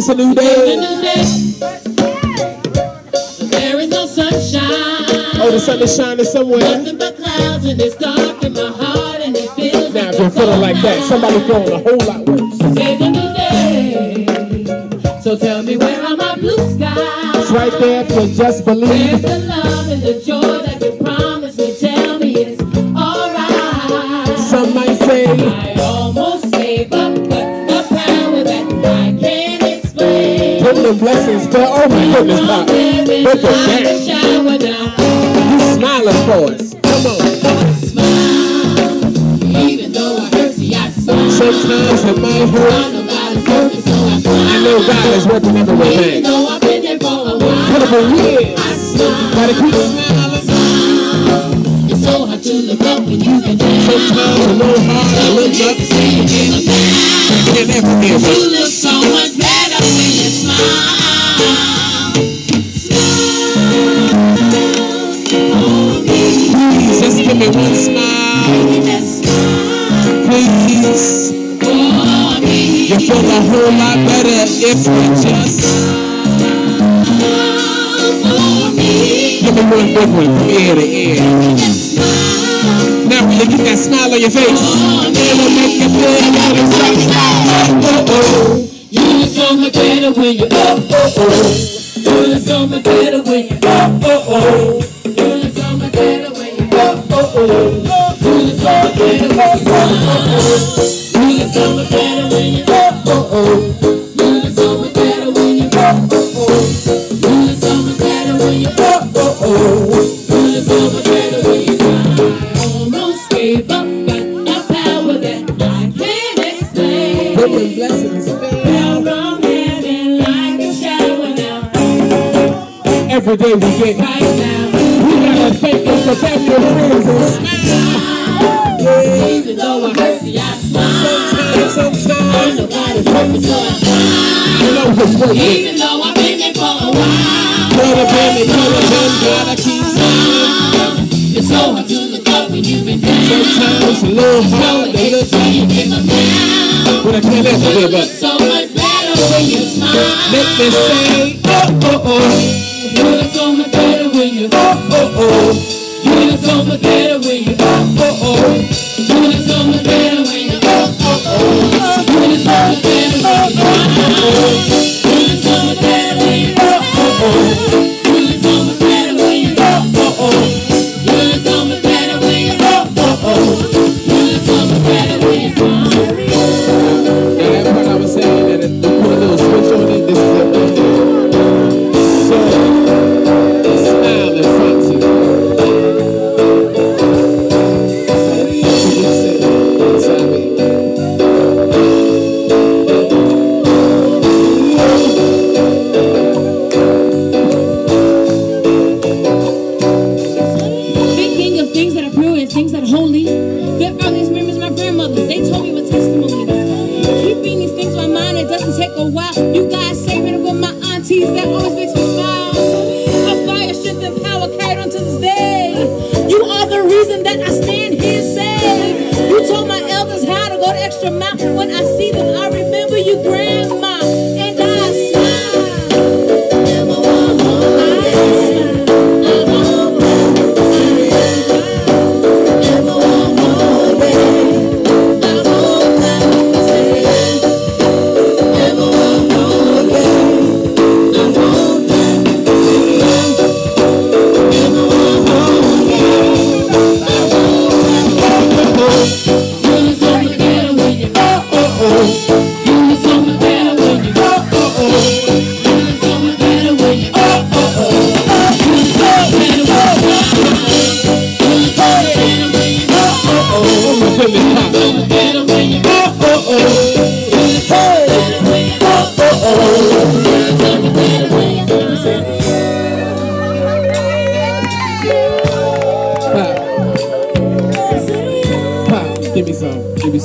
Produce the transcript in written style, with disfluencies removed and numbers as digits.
It's a new day. It's a new day. There is no sunshine. Oh, the sun is shining somewhere. Nothing but clouds, and it's dark in my heart, and it feels Now, like if you're feeling like that, somebody feeling a whole lot worse. Today's a new day. So tell me, where are my blue skies? It's right there if you just believe. Where's the love and the joy that you promised me? Tell me it's alright. Some might say I almost gave up, but the power that I can't explain. goodness blessings fell. Oh my goodness, Pop. Look at that. Shower down. You smiling for us. Come on. Smile, even though I hurt, see I smile. Sometimes it might hurt. Nobody's working, so I smile. I know God is working everywhere, Even man. though I've been there for a while, Could have been years. I smile. Gotta keep smiling. It's so hard to look up when you can down. Sometimes a little hard to look up. Say you give a down. Can't ever hear You me. look so much better when you smile. Please, just give me one smile. Please. You feel a whole lot better if you just give me one big one from ear to ear. Now when you get that smile on your face, it'll make you feel better. You look so much better when you You look so much better when you You look so much better when you You look so much better when you You look so much better when you You look so much better when you You look so much better when you You look so much better when you Almost gave up, but a power that I can't explain. Goodness blessings Fell from heaven like a shower now. every day we get. Right now, We gotta thank you for family and friends and even though I hurt, see I smile. sometimes Nobody's working, so I smile. you know what's working. Even though I've been there for a while, Could have been, gotta keep smiling. it's so hard to look up when you've been down. Sometimes a little hard to look So you give up now. but I can't ever You give look up. so much better when you smile. Let me say, You look so much better when you You look so much better when you You look so much better when you You look so much better when you You look so much better when you You look so much better when you You look so much better when you You look so much better when you Now that part I was saying that if you put a little switch on it, this is it. So, smile in front of you. That's what you said. That's what I mean. Thinking of things that are pure and things that are holy. There are these memories, my grandmothers, they told me were testimonies. Keeping these things in my mind, it doesn't take a while. You guys saving it with my aunties, that always makes me smile. A fire, strength, and power carried on to this day. You are the reason that I stand here saved. You told my elders how to go the extra mile. When I see them, I remember you, grandma, and I smile. Pop. Pop, give me some. Give me some.